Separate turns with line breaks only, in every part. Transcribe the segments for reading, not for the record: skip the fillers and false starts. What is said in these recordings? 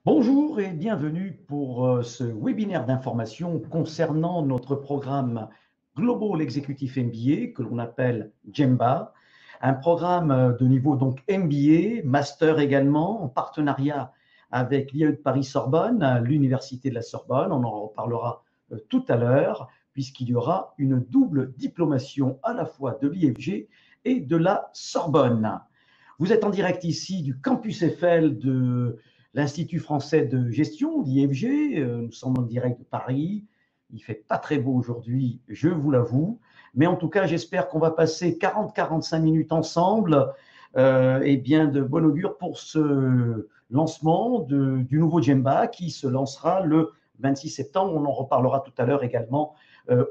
Bonjour et bienvenue pour ce webinaire d'information concernant notre programme Global Executive MBA que l'on appelle GEMBA, un programme de niveau donc MBA, master également, en partenariat avec l'IAE de Paris-Sorbonne, l'Université de la Sorbonne. On en reparlera tout à l'heure puisqu'il y aura une double diplomation à la fois de l'IFG et de la Sorbonne. Vous êtes en direct ici du Campus Eiffel de l'Institut français de gestion, l'IFG. Nous sommes en direct de Paris. Il ne fait pas très beau aujourd'hui, je vous l'avoue. Mais en tout cas, j'espère qu'on va passer 40-45 minutes ensemble et bien de bon augure pour ce lancement du nouveau Gemba qui se lancera le 26 septembre. On en reparlera tout à l'heure également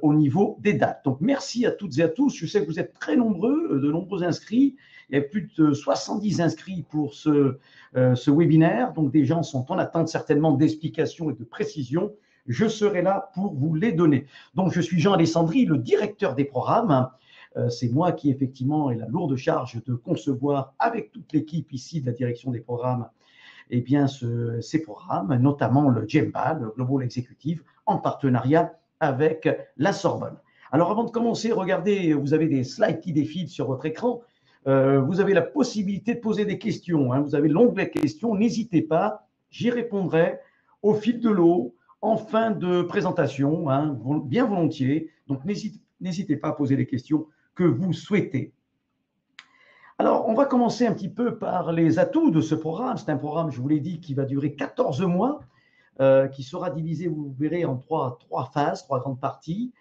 au niveau des dates. Donc, merci à toutes et à tous. Je sais que vous êtes très nombreux, de nombreux inscrits. Il y a plus de 70 inscrits pour ce webinaire. Donc, des gens sont en attente certainement d'explications et de précisions. Je serai là pour vous les donner. Donc, je suis Jean Alessandri, le directeur des programmes. C'est moi qui, effectivement, ai la lourde charge de concevoir avec toute l'équipe ici de la direction des programmes eh bien, ces programmes, notamment le GEMBA, le Global Executive, en partenariat avec la Sorbonne. Alors, avant de commencer, regardez, vous avez des slides qui défilent sur votre écran. Vous avez la possibilité de poser des questions. Vous avez l'onglet questions. N'hésitez pas, j'y répondrai au fil de l'eau, en fin de présentation, bien volontiers. Donc, n'hésitez pas à poser les questions que vous souhaitez. Alors, on va commencer un petit peu par les atouts de ce programme. C'est un programme, je vous l'ai dit, qui va durer 14 mois, qui sera divisé, vous verrez, en trois phases, trois grandes parties.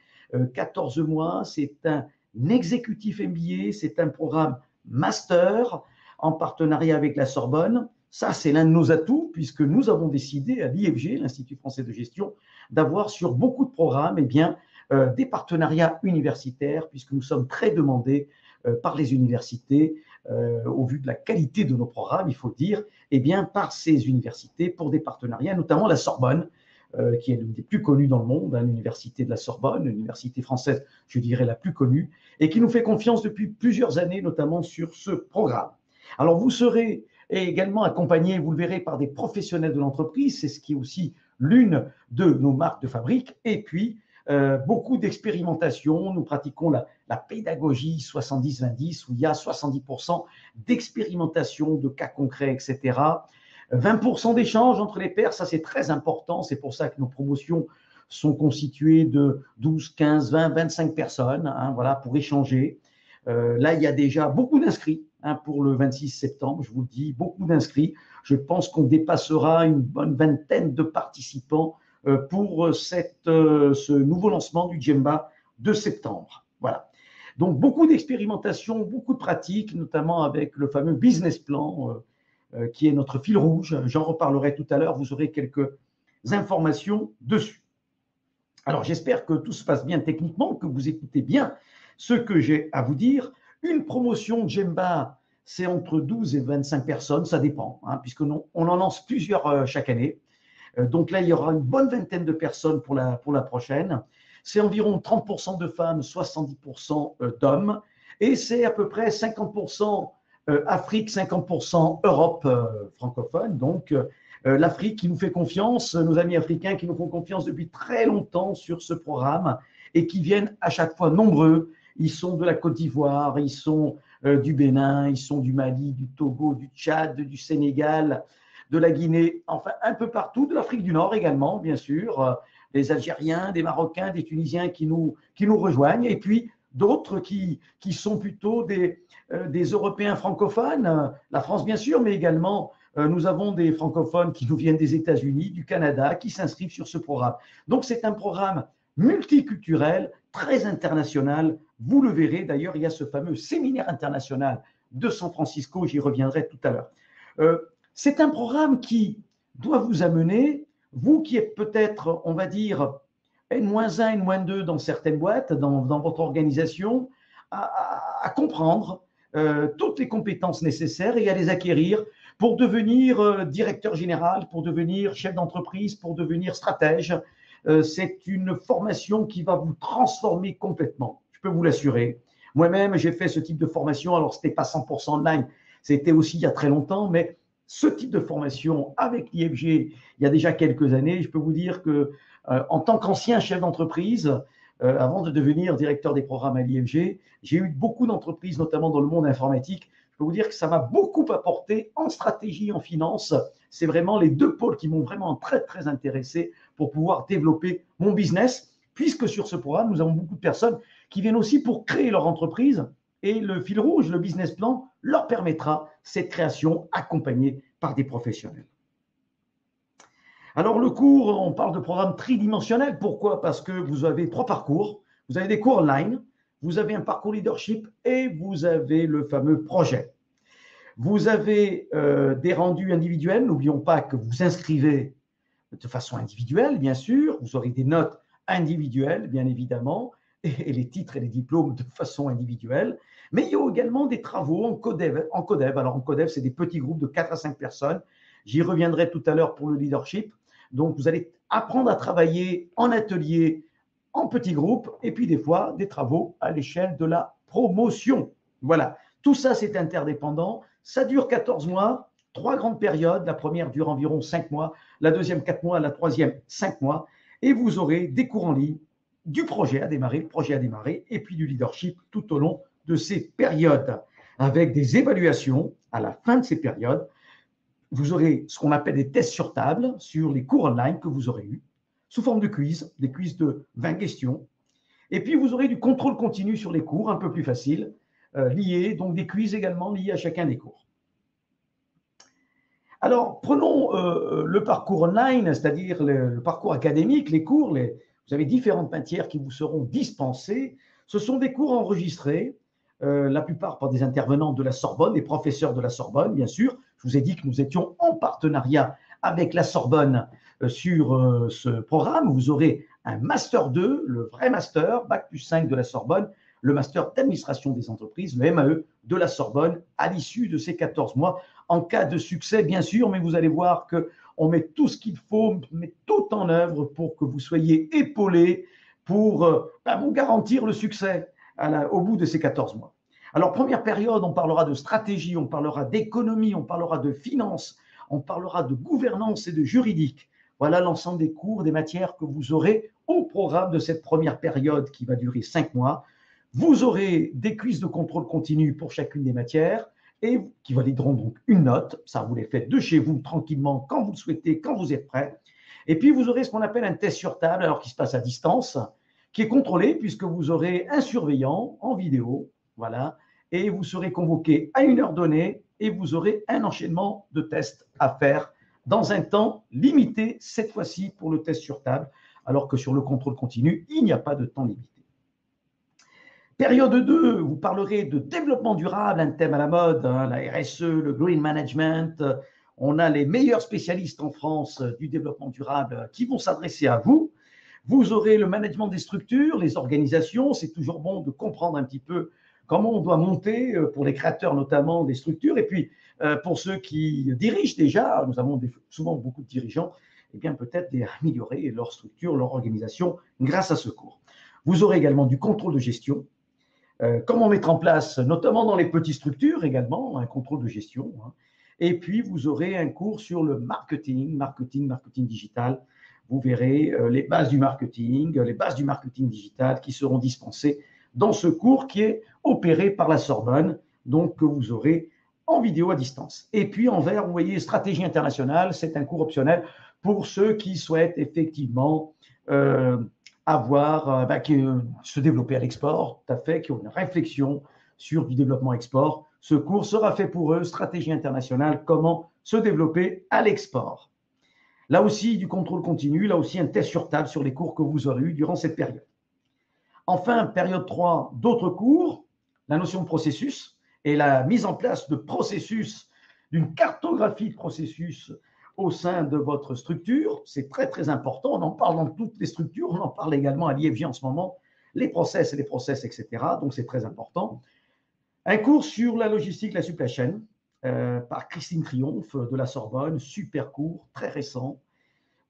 14 mois, c'est un exécutif MBA, c'est un programme master en partenariat avec la Sorbonne. Ça, c'est l'un de nos atouts, puisque nous avons décidé à l'IFG, l'Institut français de gestion, d'avoir sur beaucoup de programmes des partenariats universitaires, puisque nous sommes très demandés par les universités, au vu de la qualité de nos programmes, il faut le dire, par ces universités pour des partenariats, notamment la Sorbonne, qui est l'une des plus connues dans le monde, l'université de la Sorbonne, l'université française, je dirais, la plus connue, et qui nous fait confiance depuis plusieurs années, notamment sur ce programme. Alors, vous serez également accompagné, vous le verrez, par des professionnels de l'entreprise, c'est ce qui est aussi l'une de nos marques de fabrique, et puis beaucoup d'expérimentation. Nous pratiquons la pédagogie 70-20-10, où il y a 70% d'expérimentation, de cas concrets, etc. 20% d'échanges entre les pairs, ça c'est très important. C'est pour ça que nos promotions sont constituées de 12, 15, 20, 25 personnes, voilà, pour échanger. Là, il y a déjà beaucoup d'inscrits pour le 26 septembre, je vous le dis, beaucoup d'inscrits. Je pense qu'on dépassera une bonne vingtaine de participants pour ce nouveau lancement du GEMBA de septembre. Voilà. Donc, beaucoup d'expérimentation, beaucoup de pratiques, notamment avec le fameux business plan qui est notre fil rouge. J'en reparlerai tout à l'heure. Vous aurez quelques informations dessus. Alors, j'espère que tout se passe bien techniquement, que vous écoutez bien ce que j'ai à vous dire. Une promotion GEMBA, c'est entre 12 et 25 personnes, ça dépend, puisqu'on en lance plusieurs chaque année. Donc là, il y aura une bonne vingtaine de personnes pour la prochaine. C'est environ 30% de femmes, 70% d'hommes. Et c'est à peu près 50% Afrique, 50% Europe francophone. Donc, l'Afrique qui nous fait confiance, nos amis africains qui nous font confiance depuis très longtemps sur ce programme et qui viennent à chaque fois nombreux. Ils sont de la Côte d'Ivoire, ils sont du Bénin, ils sont du Mali, du Togo, du Tchad, du Sénégal, de la Guinée, enfin un peu partout, de l'Afrique du Nord également, bien sûr, des Algériens, des Marocains, des Tunisiens qui nous rejoignent, et puis d'autres qui sont plutôt des Européens francophones, la France bien sûr, mais également nous avons des francophones qui nous viennent des États-Unis, du Canada, qui s'inscrivent sur ce programme. Donc c'est un programme multiculturel, très international. Vous le verrez, d'ailleurs, il y a ce fameux séminaire international de San Francisco, j'y reviendrai tout à l'heure. C'est un programme qui doit vous amener, vous qui êtes peut-être, on va dire, N-1, N-2 dans certaines boîtes, dans votre organisation, à comprendre toutes les compétences nécessaires et à les acquérir pour devenir directeur général, pour devenir chef d'entreprise, pour devenir stratège. C'est une formation qui va vous transformer complètement, je peux vous l'assurer. Moi-même, j'ai fait ce type de formation, alors ce n'était pas 100% online, c'était aussi il y a très longtemps, mais ce type de formation avec l'IFG il y a déjà quelques années. Je peux vous dire que en tant qu'ancien chef d'entreprise, avant de devenir directeur des programmes à l'IFG, j'ai eu beaucoup d'entreprises, notamment dans le monde informatique. Je peux vous dire que ça m'a beaucoup apporté en stratégie, en finance. C'est vraiment les deux pôles qui m'ont vraiment très, très intéressé pour pouvoir développer mon business, puisque sur ce programme, nous avons beaucoup de personnes qui viennent aussi pour créer leur entreprise et le fil rouge, le business plan, leur permettra cette création accompagnée par des professionnels. Alors le cours, on parle de programme tridimensionnel. Pourquoi? Parce que vous avez 3 parcours. Vous avez des cours online, vous avez un parcours leadership et vous avez le fameux projet. Vous avez des rendus individuels. N'oublions pas que vous inscrivez de façon individuelle, bien sûr. Vous aurez des notes individuelles, bien évidemment, et les titres et les diplômes de façon individuelle. Mais il y a également des travaux en codev. Alors en codev, c'est des petits groupes de 4 à 5 personnes. J'y reviendrai tout à l'heure pour le leadership. Donc, vous allez apprendre à travailler en atelier, en petits groupes, et puis des fois, des travaux à l'échelle de la promotion. Voilà, tout ça, c'est interdépendant. Ça dure 14 mois, 3 grandes périodes. La première dure environ 5 mois, la deuxième 4 mois, la troisième 5 mois. Et vous aurez des cours en ligne, du projet à démarrer, et puis du leadership tout au long de ces périodes, avec des évaluations à la fin de ces périodes. Vous aurez ce qu'on appelle des tests sur table sur les cours online que vous aurez eus, sous forme de quiz, des quiz de 20 questions. Et puis, vous aurez du contrôle continu sur les cours, un peu plus facile, liés, donc des quiz également liés à chacun des cours. Alors, prenons le parcours online, c'est-à-dire le parcours académique, les cours. Vous avez différentes matières qui vous seront dispensées. Ce sont des cours enregistrés, la plupart par des intervenants de la Sorbonne, des professeurs de la Sorbonne, bien sûr. Je vous ai dit que nous étions en partenariat avec la Sorbonne sur ce programme. Vous aurez un Master 2, le vrai Master, Bac plus 5 de la Sorbonne, le Master d'administration des entreprises, le MAE de la Sorbonne, à l'issue de ces 14 mois, en cas de succès, bien sûr, mais vous allez voir qu'on met tout ce qu'il faut, on met tout en œuvre pour que vous soyez épaulés, pour vous garantir le succès au bout de ces 14 mois. Alors, première période, on parlera de stratégie, on parlera d'économie, on parlera de finance, on parlera de gouvernance et de juridique. Voilà l'ensemble des cours, des matières que vous aurez au programme de cette première période qui va durer 5 mois. Vous aurez des quiz de contrôle continu pour chacune des matières et qui valideront donc une note. Ça, vous les faites de chez vous tranquillement, quand vous le souhaitez, quand vous êtes prêt. Et puis, vous aurez ce qu'on appelle un test sur table, alors qui se passe à distance, qui est contrôlé puisque vous aurez un surveillant en vidéo. Voilà, et vous serez convoqué à une heure donnée et vous aurez un enchaînement de tests à faire dans un temps limité, cette fois-ci pour le test sur table, alors que sur le contrôle continu, il n'y a pas de temps limité. Période 2, vous parlerez de développement durable, un thème à la mode, la RSE, le green management. On a les meilleurs spécialistes en France du développement durable qui vont s'adresser à vous. Vous aurez le management des structures, les organisations. C'est toujours bon de comprendre un petit peu comment on doit monter, pour les créateurs notamment, des structures. Et puis, pour ceux qui dirigent déjà, nous avons souvent beaucoup de dirigeants, et bien peut-être améliorer leur structure, leur organisation grâce à ce cours. Vous aurez également du contrôle de gestion. Comment mettre en place, notamment dans les petites structures également, un contrôle de gestion. Et puis, vous aurez un cours sur le marketing digital. Vous verrez les bases du marketing digital qui seront dispensées dans ce cours qui est opéré par la Sorbonne, donc que vous aurez en vidéo à distance. Et puis en vert, vous voyez stratégie internationale, c'est un cours optionnel pour ceux qui souhaitent effectivement se développer à l'export, tout à fait, qui ont une réflexion sur du développement export. Ce cours sera fait pour eux, stratégie internationale, comment se développer à l'export. Là aussi, du contrôle continu, là aussi un test sur table sur les cours que vous aurez eu durant cette période. Enfin, période 3, d'autres cours, la notion de processus et la mise en place de processus, d'une cartographie de processus au sein de votre structure. C'est très, très important. On en parle dans toutes les structures. On en parle également à l'IFG en ce moment, les process, etc. Donc, c'est très important. Un cours sur la logistique, la supply chain, par Christine Triomphe de la Sorbonne. Super cours, très récent.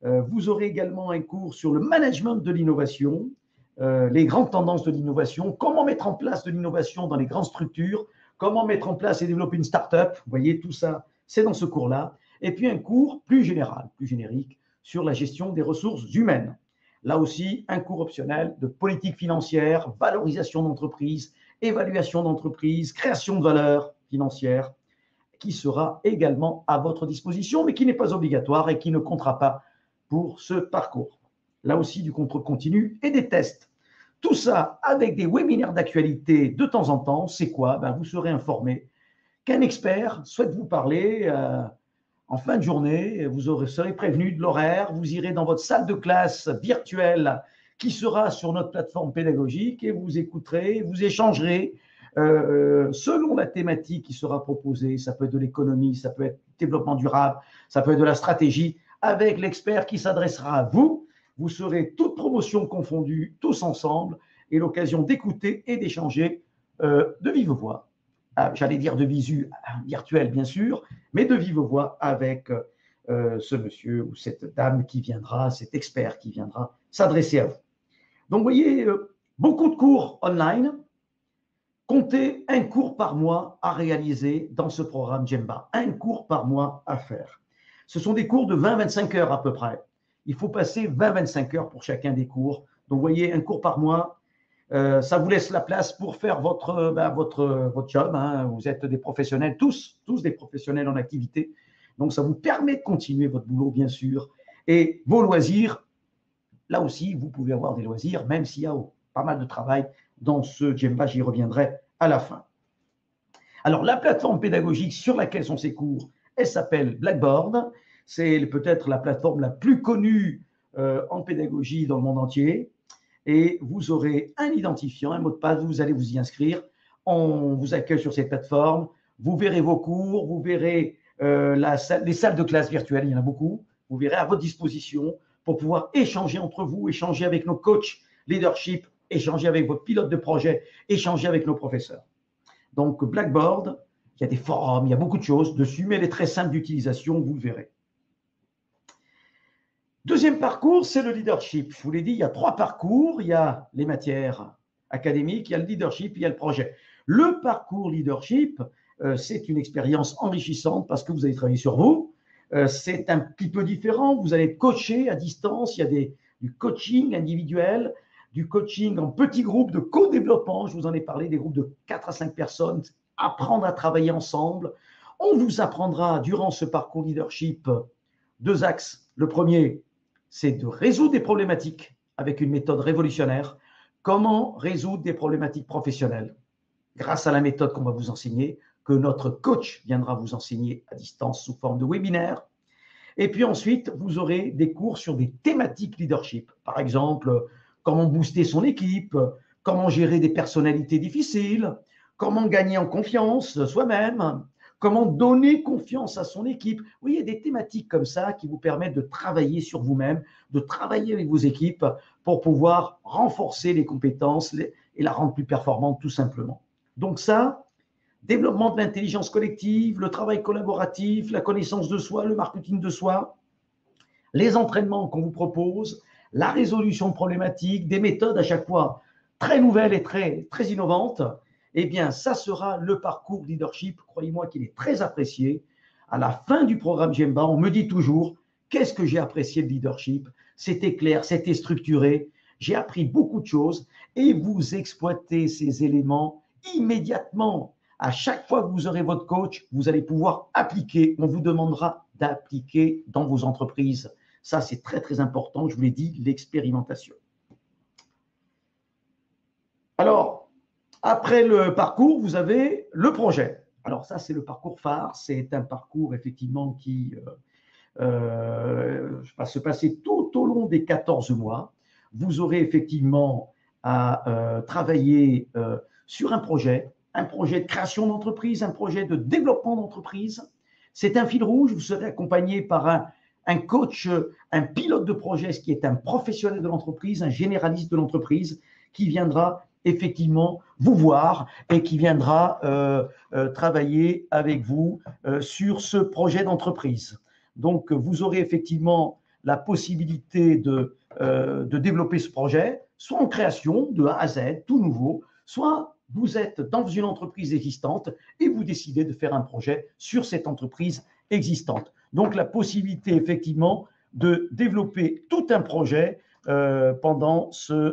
Vous aurez également un cours sur le management de l'innovation, les grandes tendances de l'innovation, comment mettre en place de l'innovation dans les grandes structures, comment mettre en place et développer une start-up. Vous voyez, tout ça, c'est dans ce cours-là. Et puis un cours plus général, plus générique, sur la gestion des ressources humaines. Là aussi, un cours optionnel de politique financière, valorisation d'entreprise, évaluation d'entreprise, création de valeur financière, qui sera également à votre disposition, mais qui n'est pas obligatoire et qui ne comptera pas pour ce parcours. Là aussi, du contrôle continu et des tests. Tout ça avec des webinaires d'actualité de temps en temps. C'est quoi? Vous serez informé qu'un expert souhaite vous parler en fin de journée. Vous serez prévenu de l'horaire. Vous irez dans votre salle de classe virtuelle qui sera sur notre plateforme pédagogique et vous écouterez, vous échangerez selon la thématique qui sera proposée. Ça peut être de l'économie, ça peut être du développement durable, ça peut être de la stratégie, avec l'expert qui s'adressera à vous. Vous serez toutes promotions confondues, tous ensemble, et l'occasion d'écouter et d'échanger de vive voix. J'allais dire de visu virtuel, bien sûr, mais de vive voix avec ce monsieur ou cette dame qui viendra, cet expert qui viendra s'adresser à vous. Donc, vous voyez, beaucoup de cours online. Comptez un cours par mois à réaliser dans ce programme Gemba. Un cours par mois à faire. Ce sont des cours de 20-25 heures à peu près. Il faut passer 20-25 heures pour chacun des cours. Donc, vous voyez, un cours par mois, ça vous laisse la place pour faire votre job. Vous êtes des professionnels, tous des professionnels en activité. Donc, ça vous permet de continuer votre boulot, bien sûr. Et vos loisirs, là aussi, vous pouvez avoir des loisirs, même s'il y a pas mal de travail dans ce Gemba, j'y reviendrai à la fin. Alors, la plateforme pédagogique sur laquelle sont ces cours, elle s'appelle Blackboard. C'est peut-être la plateforme la plus connue en pédagogie dans le monde entier. Et vous aurez un identifiant, un mot de passe, vous allez vous y inscrire. On vous accueille sur cette plateforme. Vous verrez vos cours, vous verrez les salles de classe virtuelles, il y en a beaucoup. Vous verrez à votre disposition pour pouvoir échanger entre vous, échanger avec nos coachs leadership, échanger avec votre pilote de projet, échanger avec nos professeurs. Donc, Blackboard, il y a des forums, il y a beaucoup de choses dessus, mais elle est très simple d'utilisation, vous le verrez. Deuxième parcours, c'est le leadership. Je vous l'ai dit, il y a 3 parcours. Il y a les matières académiques, il y a le leadership, il y a le projet. Le parcours leadership, c'est une expérience enrichissante parce que vous allez travailler sur vous. C'est un petit peu différent. Vous allez être coaché à distance. Il y a du coaching individuel, du coaching en petits groupes de co-développement. Je vous en ai parlé, des groupes de 4 à 5 personnes. Apprendre à travailler ensemble. On vous apprendra durant ce parcours leadership 2 axes. Le premier, c'est de résoudre des problématiques avec une méthode révolutionnaire. Comment résoudre des problématiques professionnelles grâce à la méthode qu'on va vous enseigner, que notre coach viendra vous enseigner à distance sous forme de webinaire. Et puis ensuite, vous aurez des cours sur des thématiques leadership. Par exemple, comment booster son équipe, comment gérer des personnalités difficiles, comment gagner en confiance soi-même, comment donner confiance à son équipe. Vous voyez, des thématiques comme ça qui vous permettent de travailler sur vous-même, de travailler avec vos équipes pour pouvoir renforcer les compétences et la rendre plus performante tout simplement. Donc ça, développement de l'intelligence collective, le travail collaboratif, la connaissance de soi, le marketing de soi, les entraînements qu'on vous propose, la résolution de problématiques, des méthodes à chaque fois très nouvelles et très innovantes. Eh bien, ça sera le parcours leadership. Croyez-moi qu'il est très apprécié. À la fin du programme Gemba, on me dit toujours qu'est-ce que j'ai apprécié de leadership. C'était clair, c'était structuré. J'ai appris beaucoup de choses et vous exploitez ces éléments immédiatement. À chaque fois que vous aurez votre coach, vous allez pouvoir appliquer. On vous demandera d'appliquer dans vos entreprises. Ça, c'est très, très important. Je vous l'ai dit, l'expérimentation. Alors, après le parcours, vous avez le projet. Alors ça, c'est le parcours phare. C'est un parcours effectivement qui va se passer tout au long des 14 mois. Vous aurez effectivement à travailler sur un projet de création d'entreprise, un projet de développement d'entreprise. C'est un fil rouge. Vous serez accompagné par un coach, un pilote de projet, ce qui est un professionnel de l'entreprise, un généraliste de l'entreprise qui viendra effectivement vous voir et qui viendra travailler avec vous sur ce projet d'entreprise. Donc, vous aurez effectivement la possibilité de développer ce projet, soit en création de A à Z, tout nouveau, soit vous êtes dans une entreprise existante et vous décidez de faire un projet sur cette entreprise existantes. Donc, la possibilité, effectivement, de développer tout un projet pendant ces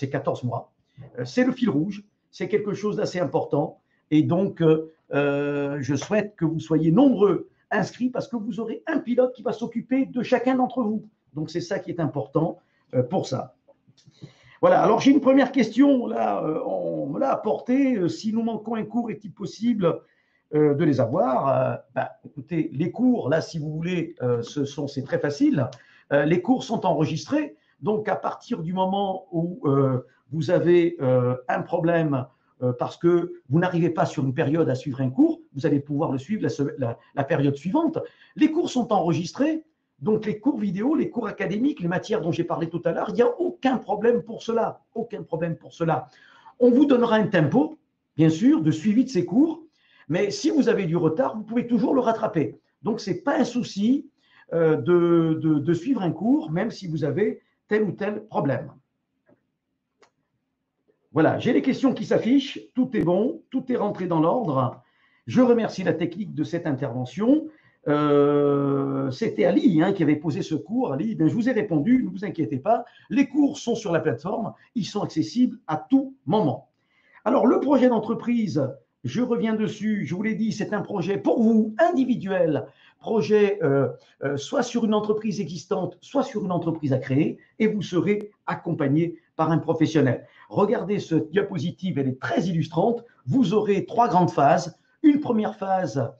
14 mois. C'est le fil rouge, c'est quelque chose d'assez important. Et donc, je souhaite que vous soyez nombreux inscrits parce que vous aurez un pilote qui va s'occuper de chacun d'entre vous. Donc, c'est ça qui est important pour ça. Voilà, alors j'ai une première question, là, on me l'a apportée. Si nous manquons un cours, est-il possible de les avoir? Écoutez, les cours, là, si vous voulez, c'est très facile. Les cours sont enregistrés. Donc, à partir du moment où vous avez un problème parce que vous n'arrivez pas sur une période à suivre un cours, vous allez pouvoir le suivre la période suivante. Les cours sont enregistrés. Donc, les cours vidéo, les cours académiques, les matières dont j'ai parlé tout à l'heure, il n'y a aucun problème pour cela. Aucun problème pour cela. On vous donnera un tempo, bien sûr, de suivi de ces cours. Mais si vous avez du retard, vous pouvez toujours le rattraper. Donc, ce n'est pas un souci de suivre un cours, même si vous avez tel ou tel problème. Voilà, j'ai les questions qui s'affichent. Tout est bon, tout est rentré dans l'ordre. Je remercie la technique de cette intervention. C'était Ali qui avait posé ce cours. Ali, je vous ai répondu, ne vous inquiétez pas. Les cours sont sur la plateforme, ils sont accessibles à tout moment. Alors, le projet d'entreprise, je reviens dessus, je vous l'ai dit, c'est un projet pour vous, individuel, projet soit sur une entreprise existante, soit sur une entreprise à créer, et vous serez accompagné par un professionnel. Regardez cette diapositive, elle est très illustrante. Vous aurez 3 grandes phases. Une première phase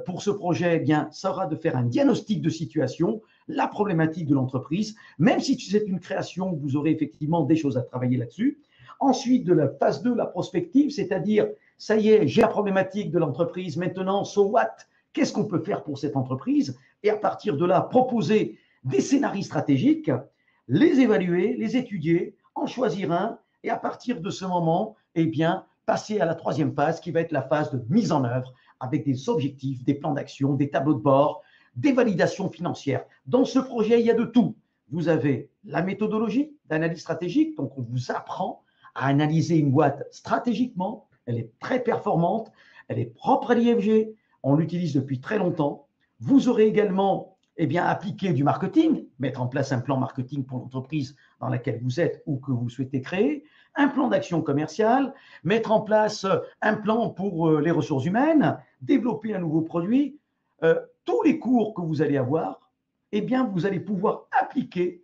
pour ce projet, sera de faire un diagnostic de situation, la problématique de l'entreprise. Même si c'est une création, vous aurez effectivement des choses à travailler là-dessus. Ensuite, de la phase 2, la prospective, c'est-à-dire, ça y est, j'ai la problématique de l'entreprise, maintenant, so what? Qu'est-ce qu'on peut faire pour cette entreprise? Et à partir de là, proposer des scénarios stratégiques, les évaluer, les étudier, en choisir un, et à partir de ce moment, passer à la 3e phase, qui va être la phase de mise en œuvre, avec des objectifs, des plans d'action, des tableaux de bord, des validations financières. Dans ce projet, il y a de tout. Vous avez la méthodologie d'analyse stratégique, donc on vous apprend à analyser une boîte stratégiquement. Elle est très performante, elle est propre à l'IFG, on l'utilise depuis très longtemps. Vous aurez également appliqué du marketing, mettre en place un plan marketing pour l'entreprise dans laquelle vous êtes ou que vous souhaitez créer, un plan d'action commerciale, mettre en place un plan pour les ressources humaines, développer un nouveau produit. Tous les cours que vous allez avoir, vous allez pouvoir appliquer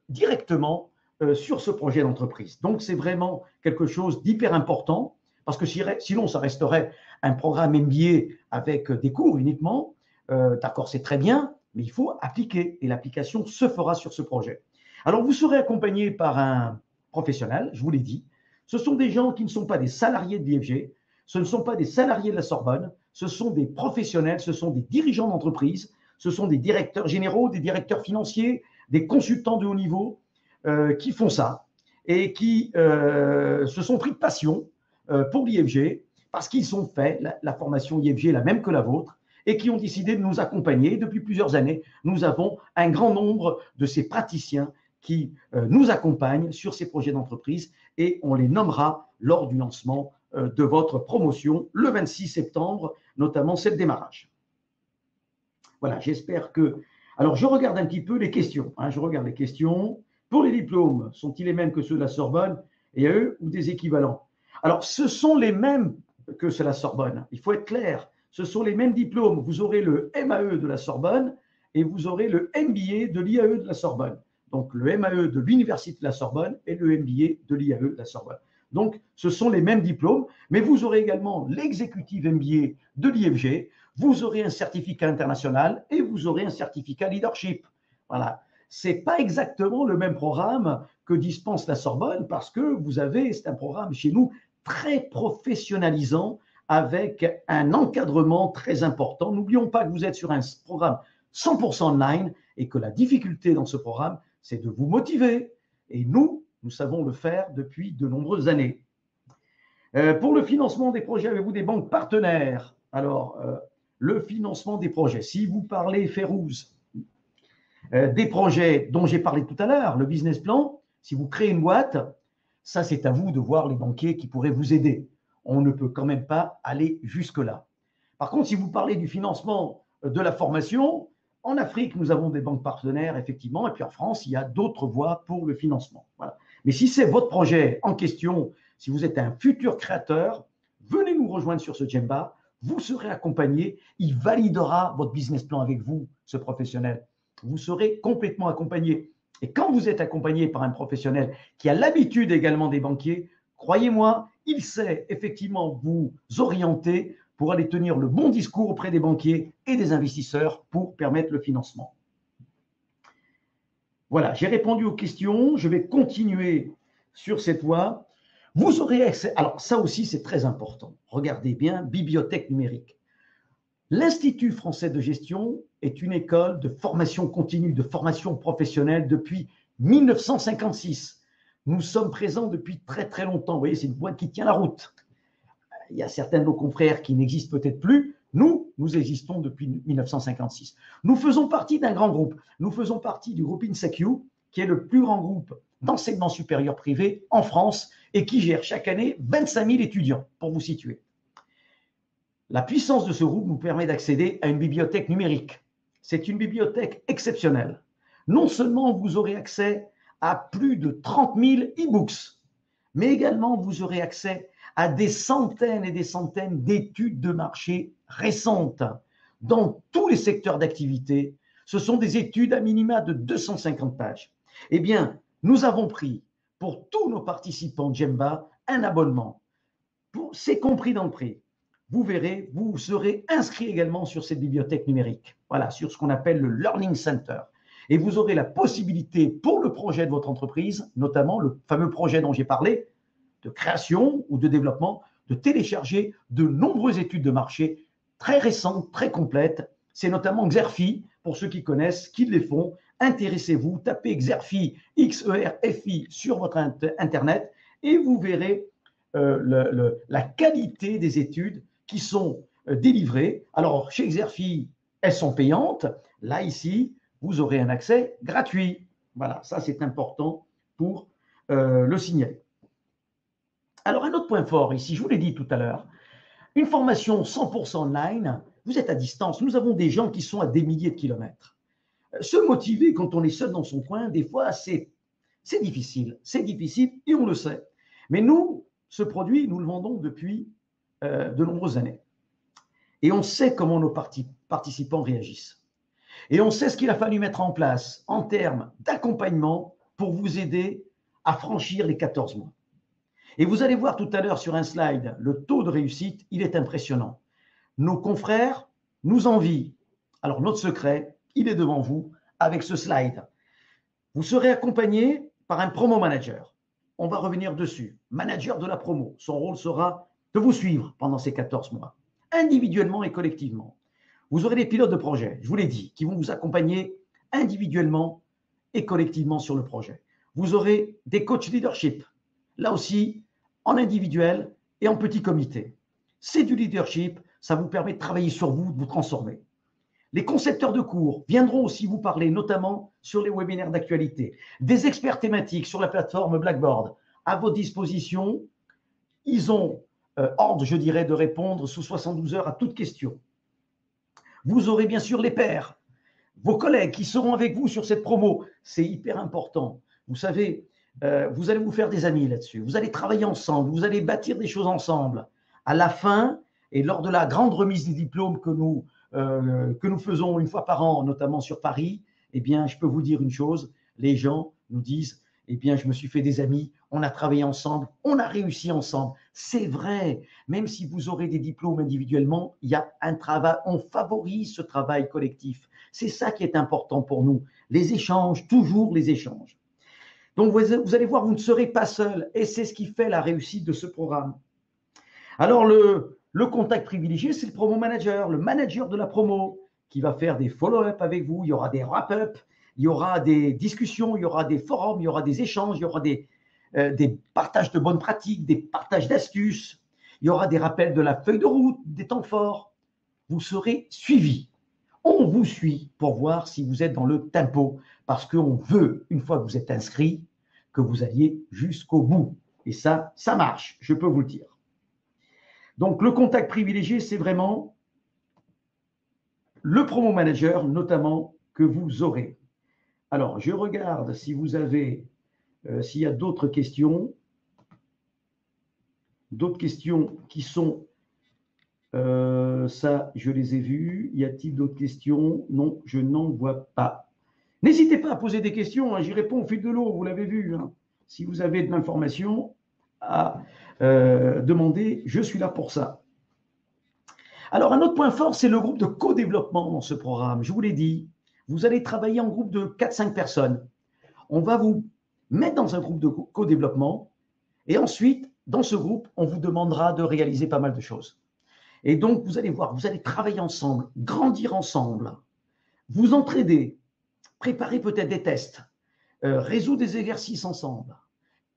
directement sur ce projet d'entreprise. Donc, c'est vraiment quelque chose d'hyper important parce que sinon, ça resterait un programme MBA avec des cours uniquement. D'accord, c'est très bien, mais il faut appliquer et l'application se fera sur ce projet. Alors, vous serez accompagné par un professionnel, je vous l'ai dit. Ce sont des gens qui ne sont pas des salariés de l'IFG, ce ne sont pas des salariés de la Sorbonne, ce sont des professionnels, ce sont des dirigeants d'entreprise, ce sont des directeurs généraux, des directeurs financiers, des consultants de haut niveau qui font ça et qui se sont pris de passion pour l'IFG parce qu'ils ont fait la formation IFG la même que la vôtre et qui ont décidé de nous accompagner. Depuis plusieurs années, nous avons un grand nombre de ces praticiens qui nous accompagnent sur ces projets d'entreprise et on les nommera lors du lancement de votre promotion le 26 septembre, notamment c'est le démarrage. Voilà, j'espère que… Alors, je regarde un petit peu les questions. Je regarde les questions. Pour les diplômes, sont-ils les mêmes que ceux de la Sorbonne et eux ou des équivalents? Alors, ce sont les mêmes que ceux de la Sorbonne. Il faut être clair. Ce sont les mêmes diplômes. Vous aurez le MAE de la Sorbonne et vous aurez le MBA de l'IAE de la Sorbonne. Donc, le MAE de l'Université de la Sorbonne et le MBA de l'IAE de la Sorbonne. Donc, ce sont les mêmes diplômes, mais vous aurez également l'exécutif MBA de l'IFG, vous aurez un certificat international et vous aurez un certificat leadership. Voilà. Ce n'est pas exactement le même programme que dispense la Sorbonne parce que c'est un programme chez nous très professionnalisant avec un encadrement très important. N'oublions pas que vous êtes sur un programme 100% online et que la difficulté dans ce programme, c'est de vous motiver. Et nous savons le faire depuis de nombreuses années. Pour le financement des projets, avez-vous des banques partenaires? Alors, le financement des projets, si vous parlez Férouz, des projets dont j'ai parlé tout à l'heure, le business plan, si vous créez une boîte, ça c'est à vous de voir les banquiers qui pourraient vous aider. On ne peut quand même pas aller jusque-là. Par contre, si vous parlez du financement de la formation, en Afrique, nous avons des banques partenaires, effectivement, et puis en France, il y a d'autres voies pour le financement. Voilà. Mais si c'est votre projet en question, si vous êtes un futur créateur, venez nous rejoindre sur ce Djemba, vous serez accompagné, il validera votre business plan avec vous, ce professionnel. Vous serez complètement accompagné. Et quand vous êtes accompagné par un professionnel qui a l'habitude également des banquiers, croyez-moi, il sait effectivement vous orienter pour aller tenir le bon discours auprès des banquiers et des investisseurs pour permettre le financement. Voilà, j'ai répondu aux questions. Je vais continuer sur cette voie. Vous aurez accès, alors ça aussi c'est très important. Regardez bien, bibliothèque numérique. L'Institut français de gestion est une école de formation continue, de formation professionnelle depuis 1956. Nous sommes présents depuis très très longtemps. Vous voyez, c'est une boîte qui tient la route. Il y a certains de nos confrères qui n'existent peut-être plus. Nous existons depuis 1956. Nous faisons partie d'un grand groupe. Nous faisons partie du groupe INSACU, qui est le plus grand groupe d'enseignement supérieur privé en France et qui gère chaque année 25 000 étudiants, pour vous situer. La puissance de ce groupe nous permet d'accéder à une bibliothèque numérique. C'est une bibliothèque exceptionnelle. Non seulement vous aurez accès à plus de 30 000 e-books, mais également vous aurez accès à des centaines et des centaines d'études de marché récentes dans tous les secteurs d'activité. Ce sont des études à minima de 250 pages. Eh bien, nous avons pris pour tous nos participants Djemba un abonnement. C'est compris dans le prix. Vous verrez, vous serez inscrit également sur cette bibliothèque numérique, voilà, sur ce qu'on appelle le Learning Center. Et vous aurez la possibilité pour le projet de votre entreprise, notamment le fameux projet dont j'ai parlé, de création ou de développement, de télécharger de nombreuses études de marché très récentes, très complètes. C'est notamment Xerfi, pour ceux qui connaissent, qui les font. Intéressez-vous, tapez Xerfi, X-E-R-F-I sur votre Internet et vous verrez la qualité des études qui sont délivrées. Alors, chez Xerfi, elles sont payantes. Là, ici, vous aurez un accès gratuit. Voilà, ça, c'est important pour le signaler. Alors, un autre point fort ici, je vous l'ai dit tout à l'heure, une formation 100% online, vous êtes à distance. Nous avons des gens qui sont à des milliers de kilomètres. Se motiver quand on est seul dans son coin, des fois, c'est difficile. C'est difficile et on le sait. Mais nous, ce produit, nous le vendons depuis de nombreuses années. Et on sait comment nos participants réagissent. Et on sait ce qu'il a fallu mettre en place en termes d'accompagnement pour vous aider à franchir les 14 mois. Et vous allez voir tout à l'heure sur un slide, le taux de réussite, il est impressionnant. Nos confrères nous envient. Alors notre secret, il est devant vous avec ce slide. Vous serez accompagné par un promo manager. On va revenir dessus. Manager de la promo. Son rôle sera de vous suivre pendant ces 14 mois, individuellement et collectivement. Vous aurez des pilotes de projet, je vous l'ai dit, qui vont vous accompagner individuellement et collectivement sur le projet. Vous aurez des coachs leadership, là aussi en individuel et en petit comité. C'est du leadership, ça vous permet de travailler sur vous, de vous transformer. Les concepteurs de cours viendront aussi vous parler, notamment sur les webinaires d'actualité. Des experts thématiques sur la plateforme Blackboard à votre disposition. Ils ont ordre, je dirais, de répondre sous 72 heures à toute question. Vous aurez bien sûr les pairs, vos collègues qui seront avec vous sur cette promo. C'est hyper important. Vous savez, vous allez vous faire des amis là-dessus. Vous allez travailler ensemble, vous allez bâtir des choses ensemble. À la fin, et lors de la grande remise des diplômes que nous faisons une fois par an, notamment sur Paris, eh bien, je peux vous dire une chose, les gens nous disent, eh bien, je me suis fait des amis, on a travaillé ensemble, on a réussi ensemble. C'est vrai, même si vous aurez des diplômes individuellement, il y a un travail, on favorise ce travail collectif. C'est ça qui est important pour nous, les échanges, toujours les échanges. Donc, vous allez voir, vous ne serez pas seul et c'est ce qui fait la réussite de ce programme. Alors, le contact privilégié, c'est le promo manager, le manager de la promo qui va faire des follow-up avec vous. Il y aura des wrap-up, il y aura des discussions, il y aura des forums, il y aura des échanges, il y aura des partages de bonnes pratiques, des partages d'astuces. Il y aura des rappels de la feuille de route, des temps forts. Vous serez suivi. On vous suit pour voir si vous êtes dans le tempo parce qu'on veut, une fois que vous êtes inscrit, que vous alliez jusqu'au bout. Et ça marche, je peux vous le dire. Donc, le contact privilégié, c'est vraiment le promo manager notamment que vous aurez. Alors, je regarde si vous avez, s'il y a d'autres questions qui sont, ça, je les ai vues. Y a-t-il d'autres questions? Non, je n'en vois pas. N'hésitez pas à poser des questions, hein, j'y réponds au fil de l'eau, vous l'avez vu. Hein. Si vous avez de l'information à demander, je suis là pour ça. Alors, un autre point fort, c'est le groupe de co-développement dans ce programme. Je vous l'ai dit, vous allez travailler en groupe de 4-5 personnes. On va vous mettre dans un groupe de co-développement et ensuite, dans ce groupe, on vous demandera de réaliser pas mal de choses. Et donc, vous allez voir, vous allez travailler ensemble, grandir ensemble, vous entraider, préparer peut-être des tests, résoudre des exercices ensemble,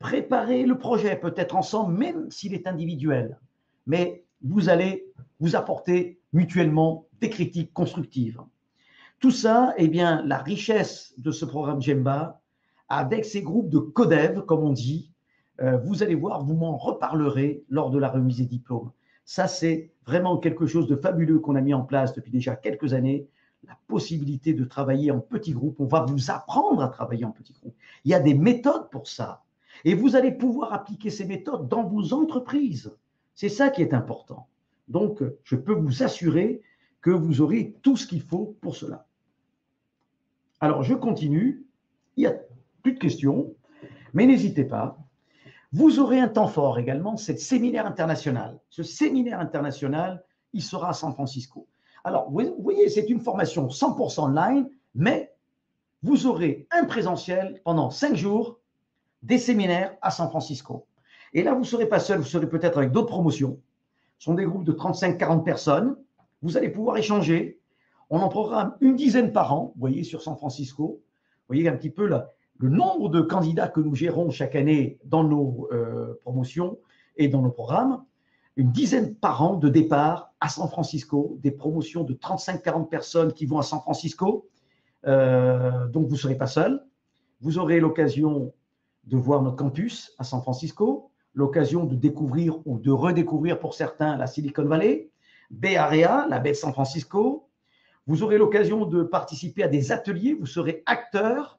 préparer le projet peut-être ensemble, même s'il est individuel. Mais vous allez vous apporter mutuellement des critiques constructives. Tout ça, eh bien, la richesse de ce programme Gemba, avec ces groupes de codev, comme on dit, vous allez voir, vous m'en reparlerez lors de la remise des diplômes. Ça, c'est vraiment quelque chose de fabuleux qu'on a mis en place depuis déjà quelques années, la possibilité de travailler en petits groupes. On va vous apprendre à travailler en petits groupes. Il y a des méthodes pour ça. Et vous allez pouvoir appliquer ces méthodes dans vos entreprises. C'est ça qui est important. Donc, je peux vous assurer que vous aurez tout ce qu'il faut pour cela. Alors, je continue. Il n'y a plus de questions, mais n'hésitez pas. Vous aurez un temps fort également, c'est le séminaire international. Ce séminaire international, il sera à San Francisco. Alors, vous voyez, c'est une formation 100% online, mais vous aurez un présentiel pendant 5 jours, des séminaires à San Francisco. Et là, vous ne serez pas seul, vous serez peut-être avec d'autres promotions. Ce sont des groupes de 35-40 personnes. Vous allez pouvoir échanger. On en programme une dizaine par an, vous voyez, sur San Francisco. Vous voyez un petit peu le nombre de candidats que nous gérons chaque année dans nos promotions et dans nos programmes. Une dizaine par an de départ à San Francisco, des promotions de 35-40 personnes qui vont à San Francisco. Donc, vous ne serez pas seul. Vous aurez l'occasion de voir notre campus à San Francisco, l'occasion de découvrir ou de redécouvrir pour certains la Silicon Valley, Bay Area, la baie de San Francisco. Vous aurez l'occasion de participer à des ateliers, vous serez acteur,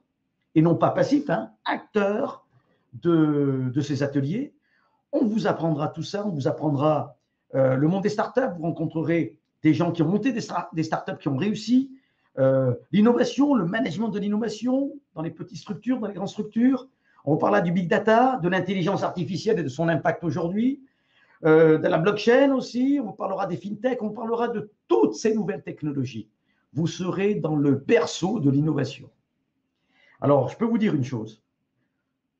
et non pas passif, hein, acteur de ces ateliers. On vous apprendra tout ça, on vous apprendra le monde des startups, vous rencontrerez des gens qui ont monté des startups qui ont réussi, l'innovation, le management de l'innovation dans les petites structures, dans les grandes structures. On parlera du big data, de l'intelligence artificielle et de son impact aujourd'hui, de la blockchain aussi, on parlera des fintechs, on parlera de toutes ces nouvelles technologies. Vous serez dans le berceau de l'innovation. Alors, je peux vous dire une chose,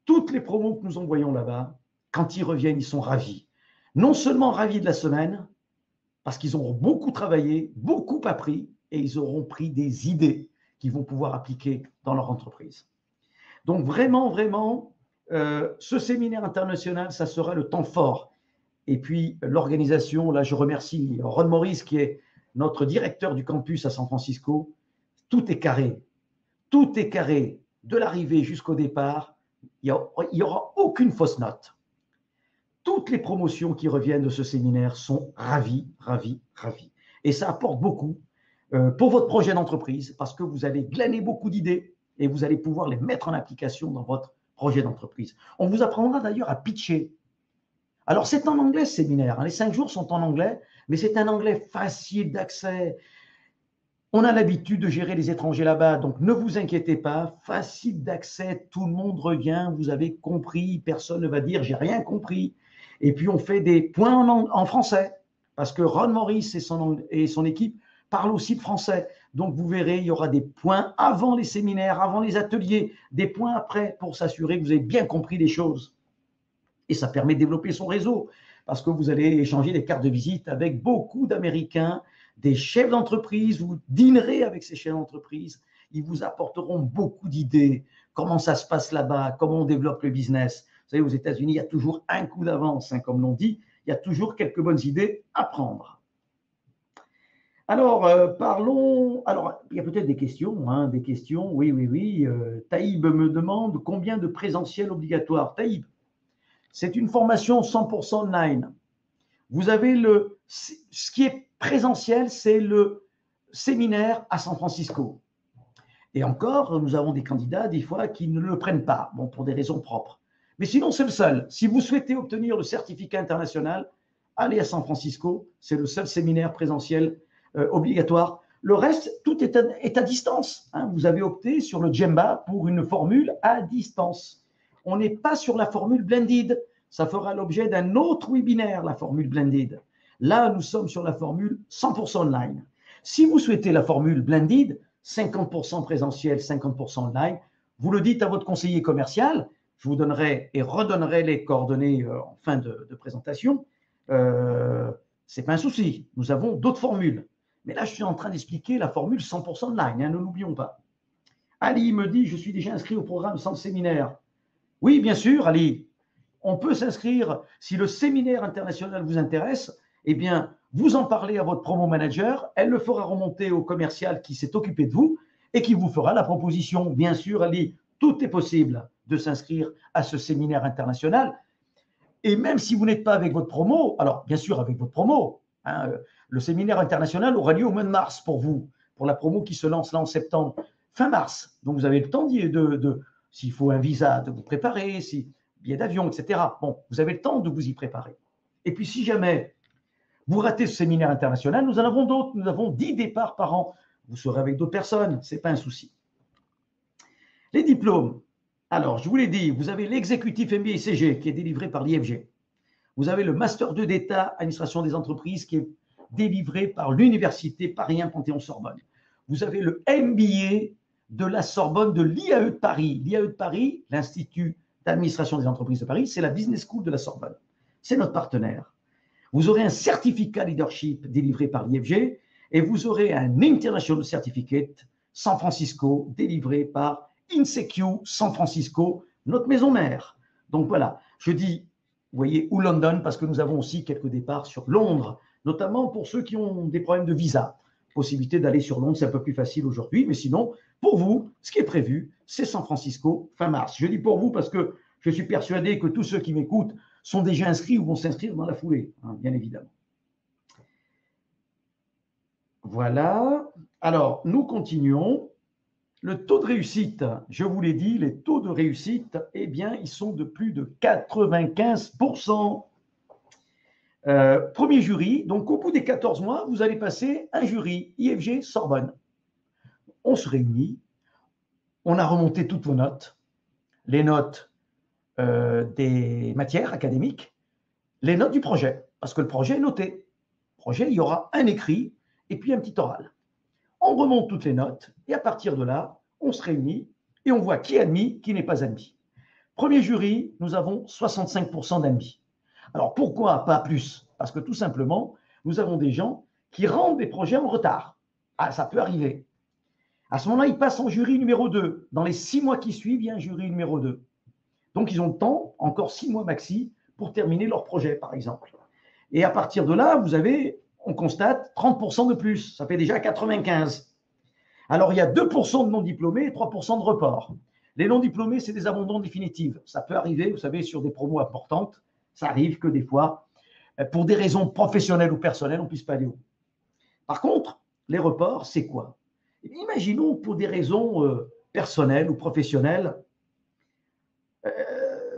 toutes les promos que nous envoyons là-bas, quand ils reviennent, ils sont ravis. Non seulement ravis de la semaine, parce qu'ils auront beaucoup travaillé, beaucoup appris, et ils auront pris des idées qu'ils vont pouvoir appliquer dans leur entreprise. Donc vraiment, vraiment, ce séminaire international, ça sera le temps fort. Et puis l'organisation, là je remercie Ron Morris qui est notre directeur du campus à San Francisco. Tout est carré. Tout est carré de l'arrivée jusqu'au départ. Il n'y aura aucune fausse note. Toutes les promotions qui reviennent de ce séminaire sont ravis, ravis, ravis. Et ça apporte beaucoup pour votre projet d'entreprise parce que vous allez glaner beaucoup d'idées et vous allez pouvoir les mettre en application dans votre projet d'entreprise. On vous apprendra d'ailleurs à pitcher. Alors, c'est en anglais ce séminaire. Les 5 jours sont en anglais, mais c'est un anglais facile d'accès. On a l'habitude de gérer les étrangers là-bas, donc ne vous inquiétez pas, facile d'accès, tout le monde revient, vous avez compris, personne ne va dire « j'ai rien compris ». Et puis, on fait des points en français, parce que Ron Morris et son équipe parlent aussi de français. Donc, vous verrez, il y aura des points avant les séminaires, avant les ateliers, des points après pour s'assurer que vous avez bien compris les choses. Et ça permet de développer son réseau, parce que vous allez échanger des cartes de visite avec beaucoup d'Américains, des chefs d'entreprise, vous dînerez avec ces chefs d'entreprise, ils vous apporteront beaucoup d'idées, comment ça se passe là-bas, comment on développe le business. Vous savez, aux États-Unis, il y a toujours un coup d'avance, hein, comme l'on dit, il y a toujours quelques bonnes idées à prendre. Alors, parlons. Alors, il y a peut-être des questions, hein, des questions. Oui, oui, oui. Taïb me demande combien de présentiel obligatoire. Taïb, c'est une formation 100% online. Vous avez ce qui est présentiel, c'est séminaire à San Francisco. Et encore, nous avons des candidats, des fois, qui ne le prennent pas, bon, pour des raisons propres. Mais sinon, c'est le seul. Si vous souhaitez obtenir le certificat international, allez à San Francisco. C'est le seul séminaire présentiel obligatoire. Le reste, tout est à distance. Hein. Vous avez opté sur le Gemba pour une formule à distance. On n'est pas sur la formule blended. Ça fera l'objet d'un autre webinaire, la formule blended. Là, nous sommes sur la formule 100% online. Si vous souhaitez la formule blended, 50% présentiel, 50% online, vous le dites à votre conseiller commercial. Je vous donnerai et redonnerai les coordonnées en fin de présentation. C'est pas un souci. Nous avons d'autres formules. Mais là, je suis en train d'expliquer la formule 100% online, hein, ne l'oublions pas. Ali me dit, je suis déjà inscrit au programme sans séminaire. Oui, bien sûr, Ali. On peut s'inscrire, si le séminaire international vous intéresse, eh bien, vous en parlez à votre promo manager, elle le fera remonter au commercial qui s'est occupé de vous et qui vous fera la proposition. Bien sûr, Ali, tout est possible de s'inscrire à ce séminaire international. Et même si vous n'êtes pas avec votre promo, alors bien sûr avec votre promo, hein, le séminaire international aura lieu au mois de mars pour vous, pour la promo qui se lance là en septembre, fin mars. Donc vous avez le temps s'il faut un visa, de vous préparer, si billet d'avion, etc. Bon, vous avez le temps de vous y préparer. Et puis si jamais vous ratez ce séminaire international, nous en avons d'autres. Nous avons 10 départs par an. Vous serez avec d'autres personnes, ce n'est pas un souci. Les diplômes. Alors, je vous l'ai dit, vous avez l'exécutif MBA CG qui est délivré par l'IFG. Vous avez le Master 2 d'État, administration des entreprises, qui est délivré par l'Université Paris 1 Panthéon-Sorbonne. Vous avez le MBA de la Sorbonne de l'IAE de Paris. L'IAE de Paris, l'Institut d'administration des entreprises de Paris, c'est la Business School de la Sorbonne. C'est notre partenaire. Vous aurez un certificat leadership délivré par l'IFG et vous aurez un International Certificate San Francisco délivré par INSECU San Francisco, notre maison mère. Donc voilà, je dis, vous voyez, ou London, parce que nous avons aussi quelques départs sur Londres, notamment pour ceux qui ont des problèmes de visa. Possibilité d'aller sur Londres, c'est un peu plus facile aujourd'hui, mais sinon, pour vous, ce qui est prévu, c'est San Francisco fin mars. Je dis pour vous parce que je suis persuadé que tous ceux qui m'écoutent sont déjà inscrits ou vont s'inscrire dans la foulée, hein, bien évidemment. Voilà. Alors, nous continuons. Le taux de réussite, je vous l'ai dit, les taux de réussite, eh bien, ils sont de plus de 95%. Premier jury, donc au bout des 14 mois, vous allez passer un jury IFG Sorbonne. On se réunit, on a remonté toutes vos notes, les notes des matières académiques, les notes du projet, parce que le projet est noté. Le projet, il y aura un écrit et puis un petit oral. On remonte toutes les notes et à partir de là, on se réunit et on voit qui est admis, qui n'est pas admis. Premier jury, nous avons 65% d'admis. Alors pourquoi pas plus? Parce que tout simplement, nous avons des gens qui rendent des projets en retard. Ah, ça peut arriver. À ce moment-là, ils passent en jury numéro 2. Dans les 6 mois qui suivent, il y a un jury numéro 2. Donc, ils ont le temps, encore 6 mois maxi, pour terminer leur projet, par exemple. Et à partir de là, on constate 30% de plus. Ça fait déjà 95. Alors, il y a 2% de non-diplômés et 3% de reports. Les non-diplômés, c'est des abandons définitifs. Ça peut arriver, vous savez, sur des promos importantes. Ça arrive que des fois, pour des raisons professionnelles ou personnelles, on ne puisse pas aller au bout. Par contre, les reports, c'est quoi? Imaginons pour des raisons personnelles ou professionnelles,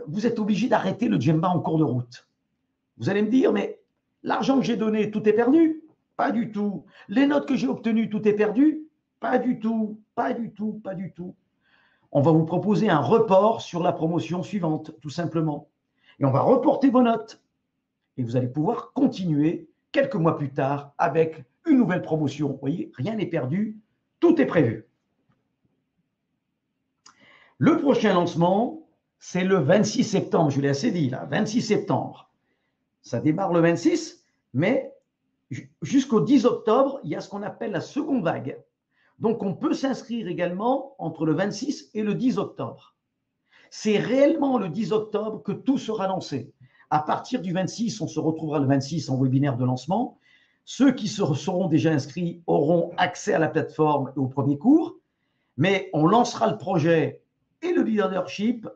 vous êtes obligé d'arrêter le Gemba en cours de route. Vous allez me dire, mais l'argent que j'ai donné, tout est perdu? Pas du tout. Les notes que j'ai obtenues, tout est perdu? Pas du tout, pas du tout, pas du tout. On va vous proposer un report sur la promotion suivante, tout simplement. Et on va reporter vos notes. Et vous allez pouvoir continuer quelques mois plus tard avec une nouvelle promotion. Vous voyez, rien n'est perdu, tout est prévu. Le prochain lancement, c'est le 26 septembre. Je l'ai assez dit, là, 26 septembre. Ça démarre le 26, mais jusqu'au 10 octobre, il y a ce qu'on appelle la seconde vague. Donc, on peut s'inscrire également entre le 26 et le 10 octobre. C'est réellement le 10 octobre que tout sera lancé. À partir du 26, on se retrouvera le 26 en webinaire de lancement. Ceux qui seront déjà inscrits auront accès à la plateforme et au premier cours, mais on lancera le projet et le leadership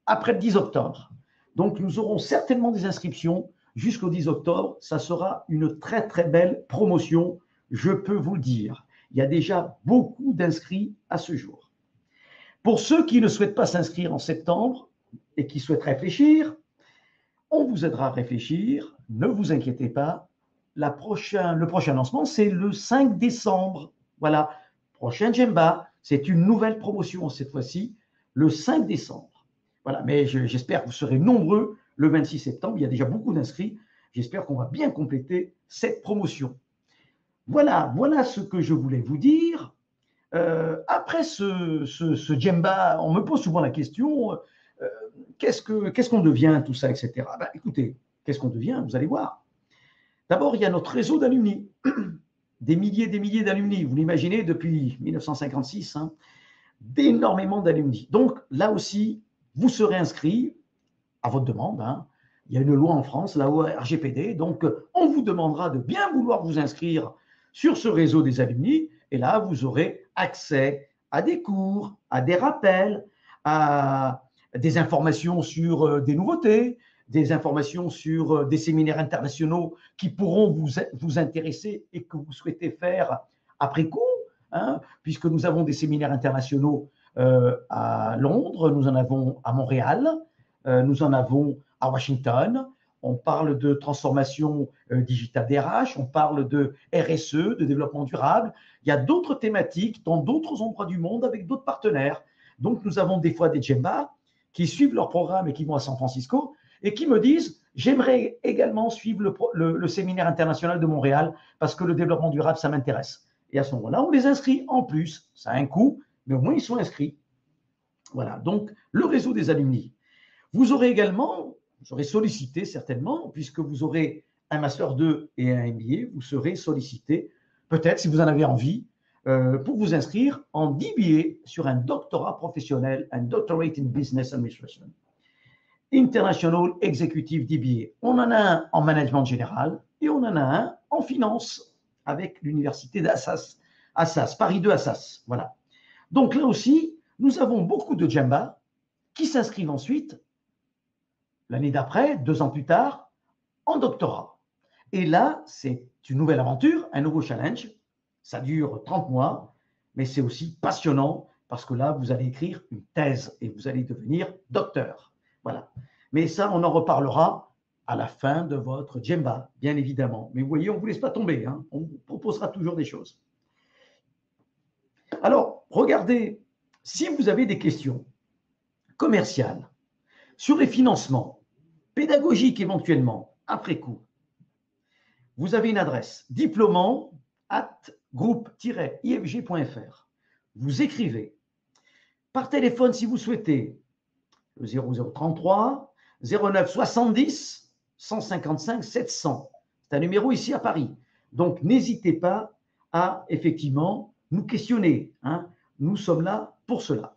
après le 10 octobre. Donc, nous aurons certainement des inscriptions jusqu'au 10 octobre. Ça sera une très, très belle promotion, je peux vous le dire. Il y a déjà beaucoup d'inscrits à ce jour. Pour ceux qui ne souhaitent pas s'inscrire en septembre et qui souhaitent réfléchir, on vous aidera à réfléchir. Ne vous inquiétez pas. Le prochain lancement, c'est le 5 décembre. Voilà, prochain Djemba. C'est une nouvelle promotion cette fois-ci, le 5 décembre. Voilà, mais j'espère que vous serez nombreux le 26 septembre. Il y a déjà beaucoup d'inscrits. J'espère qu'on va bien compléter cette promotion. Voilà ce que je voulais vous dire. Après ce Djemba, on me pose souvent la question, qu'est-ce qu'on devient, tout ça, etc. Ben, écoutez, qu'est-ce qu'on devient? Vous allez voir. D'abord, il y a notre réseau d'alumni, des milliers d'alumni. Vous l'imaginez, depuis 1956, hein, d'énormément d'alumni. Donc, là aussi, vous serez inscrit à votre demande. Hein. Il y a une loi en France, la loi RGPD. Donc, on vous demandera de bien vouloir vous inscrire sur ce réseau des alumni. Et là, vous aurez accès à des cours, à des rappels, à des informations sur des nouveautés, des informations sur des séminaires internationaux qui pourront vous intéresser et que vous souhaitez faire après coup, hein, puisque nous avons des séminaires internationaux à Londres, nous en avons à Montréal, nous en avons à Washington. On parle de transformation digitale des RH, on parle de RSE, de développement durable. Il y a d'autres thématiques dans d'autres endroits du monde avec d'autres partenaires. Donc, nous avons des fois des Djemba qui suivent leur programme et qui vont à San Francisco et qui me disent « J'aimerais également suivre le séminaire international de Montréal parce que le développement durable, ça m'intéresse. » Et à ce moment-là, on les inscrit en plus. Ça a un coût, mais au moins, ils sont inscrits. Voilà, donc le réseau des alumni. Vous aurez également, vous aurez sollicité certainement, puisque vous aurez un Master 2 et un MBA, vous serez sollicité, peut-être si vous en avez envie, pour vous inscrire en DBA sur un doctorat professionnel, un Doctorate in Business Administration. International Executive DBA. On en a un en management général et on en a un en finance avec l'université d'Assas, Paris 2 Assas. Voilà. Donc là aussi, nous avons beaucoup de Djemba qui s'inscrivent ensuite, l'année d'après, 2 ans plus tard, en doctorat. Et là, c'est une nouvelle aventure, un nouveau challenge. Ça dure 30 mois, mais c'est aussi passionnant parce que là, vous allez écrire une thèse et vous allez devenir docteur. Voilà. Mais ça, on en reparlera à la fin de votre Djemba, bien évidemment. Mais vous voyez, on ne vous laisse pas tomber. Hein. On vous proposera toujours des choses. Alors, regardez, si vous avez des questions commerciales sur les financements, pédagogiques éventuellement, après coup, vous avez une adresse diplômant@groupe-ifg.fr. Vous écrivez par téléphone si vous souhaitez le 0033 09 70 155 700. C'est un numéro ici à Paris. Donc, n'hésitez pas à effectivement nous questionner. Hein. Nous sommes là pour cela.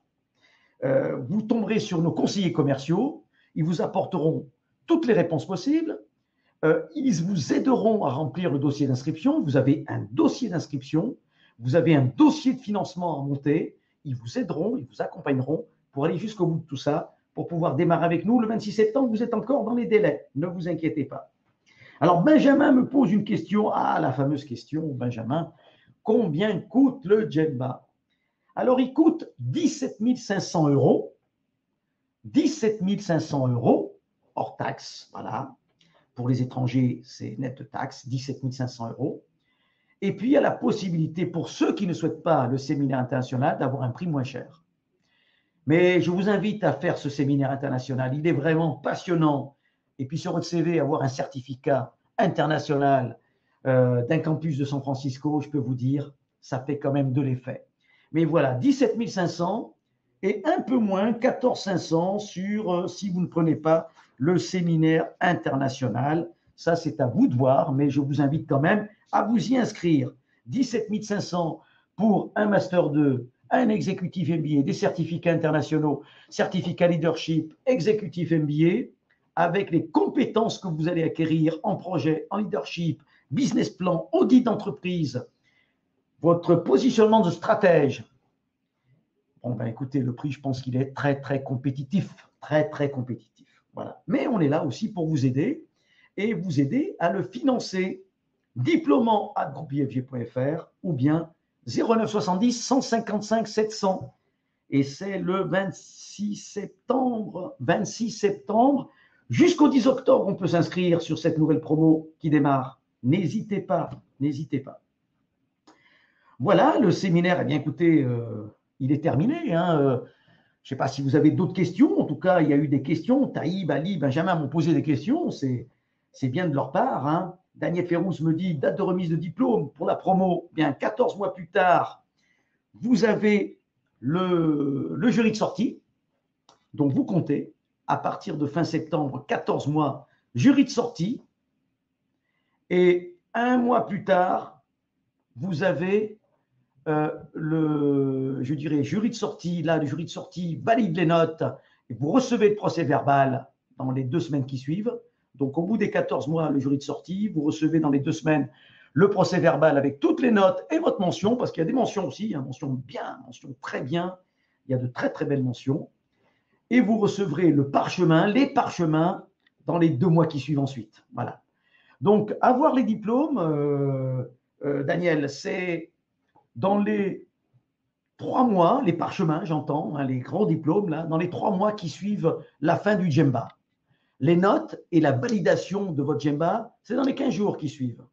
Vous tomberez sur nos conseillers commerciaux. Ils vous apporteront toutes les réponses possibles. Ils vous aideront à remplir le dossier d'inscription. Vous avez un dossier d'inscription. Vous avez un dossier de financement à monter. Ils vous aideront, ils vous accompagneront pour aller jusqu'au bout de tout ça, pour pouvoir démarrer avec nous le 26 septembre. Vous êtes encore dans les délais. Ne vous inquiétez pas. Alors, Benjamin me pose une question. Ah, la fameuse question, Benjamin. Combien coûte le Djemba? Alors, il coûte 17 500 €. 17 500 € hors taxe. Voilà. Pour les étrangers, c'est net de taxe, 17 500 €. Et puis, il y a la possibilité pour ceux qui ne souhaitent pas le séminaire international d'avoir un prix moins cher. Mais je vous invite à faire ce séminaire international. Il est vraiment passionnant. Et puis, sur votre CV, avoir un certificat international d'un campus de San Francisco, je peux vous dire, ça fait quand même de l'effet. Mais voilà, 17 500 et un peu moins, 14 500 sur si vous ne prenez pas le séminaire international. Ça, c'est à vous de voir, mais je vous invite quand même à vous y inscrire. 17 500 pour un Master 2, un Executive MBA, des certificats internationaux, certificat leadership, Executive MBA, avec les compétences que vous allez acquérir en projet, en leadership, business plan, audit d'entreprise, votre positionnement de stratège. Bon, ben écoutez, le prix, je pense qu'il est très, très compétitif. Très, très compétitif. Voilà. Mais on est là aussi pour vous aider et vous aider à le financer. Diplômant@groupefg.fr ou bien 09 70 155 700. Et c'est le 26 septembre. 26 septembre. Jusqu'au 10 octobre, on peut s'inscrire sur cette nouvelle promo qui démarre. N'hésitez pas, n'hésitez pas. Voilà, le séminaire, eh bien écoutez, il est terminé. Hein. Je ne sais pas si vous avez d'autres questions. En tout cas, il y a eu des questions. Taïb, Ali, Benjamin m'ont posé des questions. C'est bien de leur part. Hein. Daniel Ferrousse me dit, date de remise de diplôme pour la promo. Bien, 14 mois plus tard, vous avez le jury de sortie. Donc, vous comptez, à partir de fin septembre, 14 mois, jury de sortie. Et un mois plus tard, vous avez je dirais, jury de sortie. Là, le jury de sortie valide les notes et vous recevez le procès verbal dans les 2 semaines qui suivent. Donc, au bout des 14 mois, le jury de sortie, vous recevez dans les 2 semaines le procès verbal avec toutes les notes et votre mention, parce qu'il y a des mentions aussi, il y a mention bien, mention très bien, il y a de très très belles mentions. Et vous recevrez le parchemin, les parchemins dans les 2 mois qui suivent ensuite. Voilà. Donc, avoir les diplômes, Daniel, c'est dans les 3 mois, les parchemins, j'entends, hein, les grands diplômes, là, dans les 3 mois qui suivent la fin du Djemba. Les notes et la validation de votre Djemba, c'est dans les 15 jours qui suivent.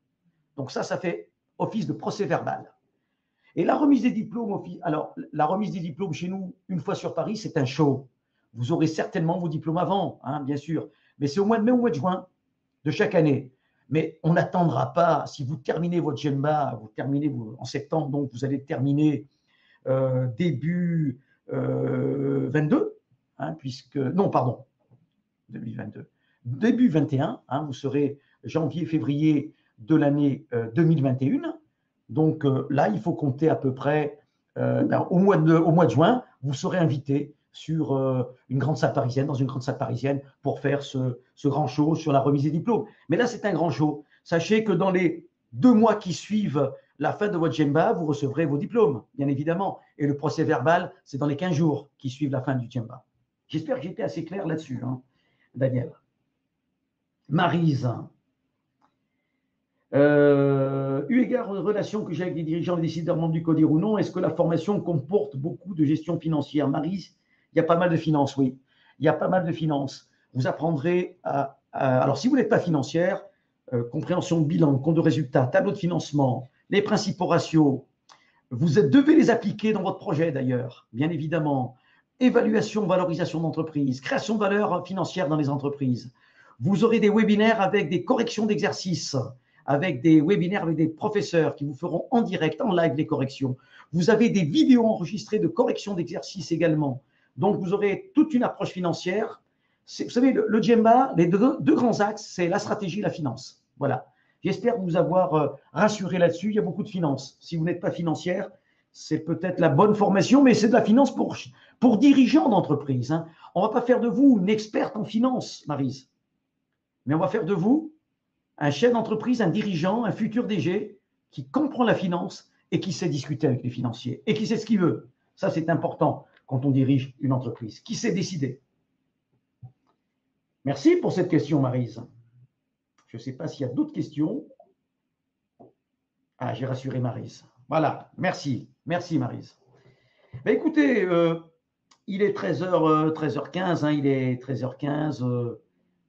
Donc ça fait office de procès verbal. Et la remise des diplômes, alors la remise des diplômes chez nous, une fois sur Paris, c'est un show. Vous aurez certainement vos diplômes avant, hein, bien sûr, mais c'est au mois de mai ou au mois de juin de chaque année. Mais on n'attendra pas, si vous terminez votre Djemba, vous terminez en septembre, donc vous allez terminer début 22, hein, non, pardon, 2022, début 21, hein, vous serez janvier-février de l'année 2021. Donc là, il faut compter à peu près, au mois de juin, vous serez invité sur une grande salle parisienne, dans une grande salle parisienne, pour faire ce grand show sur la remise des diplômes. Mais là, c'est un grand show. Sachez que dans les 2 mois qui suivent la fin de votre Djemba, vous recevrez vos diplômes, bien évidemment. Et le procès verbal, c'est dans les 15 jours qui suivent la fin du Djemba. J'espère que j'étais assez clair là-dessus, hein, Daniel. Maryse. Eu égard aux relations que j'ai avec les dirigeants et décideurs membres du CODIR ou non, est-ce que la formation comporte beaucoup de gestion financière? Maryse, il y a pas mal de finances, oui. Il y a pas mal de finances. Vous apprendrez alors, si vous n'êtes pas financière, compréhension de bilan, compte de résultat, tableau de financement, les principaux ratios, vous devez les appliquer dans votre projet d'ailleurs, bien évidemment. Évaluation, valorisation d'entreprise, création de valeur financière dans les entreprises. Vous aurez des webinaires avec des corrections d'exercices, avec des webinaires avec des professeurs qui vous feront en direct, en live les corrections. Vous avez des vidéos enregistrées de corrections d'exercices également. Donc, vous aurez toute une approche financière. Vous savez, le Djemba, les deux grands axes, c'est la stratégie et la finance. Voilà. J'espère vous avoir rassuré là-dessus. Il y a beaucoup de finances. Si vous n'êtes pas financière, c'est peut-être la bonne formation, mais c'est de la finance pour dirigeants d'entreprise. Hein. On ne va pas faire de vous une experte en finance, Maryse. Mais on va faire de vous un chef d'entreprise, un dirigeant, un futur DG qui comprend la finance et qui sait discuter avec les financiers et qui sait ce qu'il veut. Ça, c'est important quand on dirige une entreprise. Qui sait décider? Merci pour cette question, Maryse. Je ne sais pas s'il y a d'autres questions. Ah, j'ai rassuré Maryse. Voilà, merci. Merci, Maryse. Ben, écoutez, il est 13h15, hein, il est 13h15.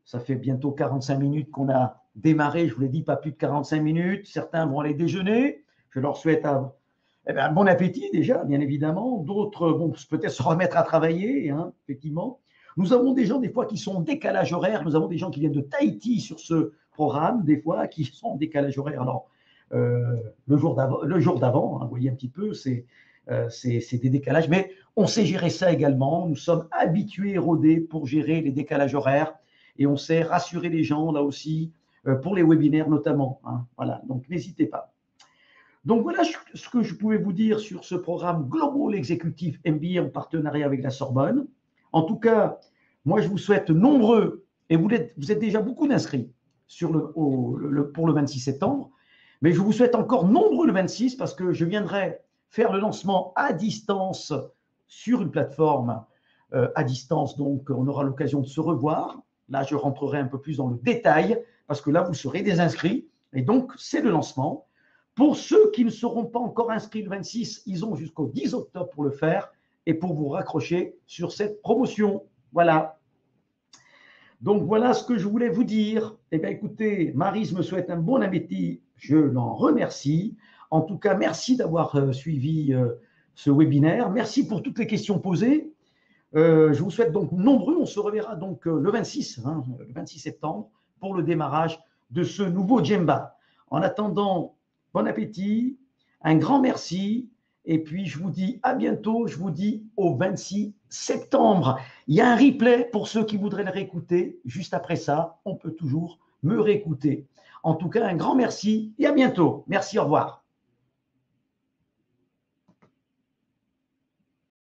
Ça fait bientôt 45 minutes qu'on a démarré. Je vous l'ai dit, pas plus de 45 minutes. Certains vont aller déjeuner. Je leur souhaite un bon appétit déjà, bien évidemment. D'autres vont peut-être se remettre à travailler, hein, effectivement. Nous avons des gens, des fois, qui sont en décalage horaire. Nous avons des gens qui viennent de Tahiti sur ce programme, des fois, qui sont en décalage horaire. Alors, le jour d'avant, hein, vous voyez un petit peu, c'est des décalages. Mais on sait gérer ça également. Nous sommes habitués et rodés pour gérer les décalages horaires. Et on sait rassurer les gens, là aussi, pour les webinaires notamment. Hein. Voilà, donc n'hésitez pas. Donc voilà ce que je pouvais vous dire sur ce programme Global Executive MBA en partenariat avec la Sorbonne. En tout cas, moi je vous souhaite nombreux, et vous êtes déjà beaucoup d'inscrits pour le 26 septembre, mais je vous souhaite encore nombreux le 26 parce que je viendrai faire le lancement à distance sur une plateforme à distance, donc on aura l'occasion de se revoir. Là, je rentrerai un peu plus dans le détail parce que là, vous serez des inscrits et donc c'est le lancement Pour ceux qui ne seront pas encore inscrits le 26, ils ont jusqu'au 10 octobre pour le faire et pour vous raccrocher sur cette promotion. Voilà. Donc voilà ce que je voulais vous dire. Eh bien écoutez, Maryse me souhaite un bon appétit. Je l'en remercie. En tout cas, merci d'avoir suivi ce webinaire. Merci pour toutes les questions posées. Je vous souhaite donc nombreux. On se reverra donc le 26 septembre pour le démarrage de ce nouveau Djemba. En attendant, bon appétit, un grand merci. Et puis, je vous dis à bientôt. Je vous dis au 26 septembre. Il y a un replay pour ceux qui voudraient le réécouter. Juste après ça, on peut toujours me réécouter. En tout cas, un grand merci et à bientôt. Merci, au revoir.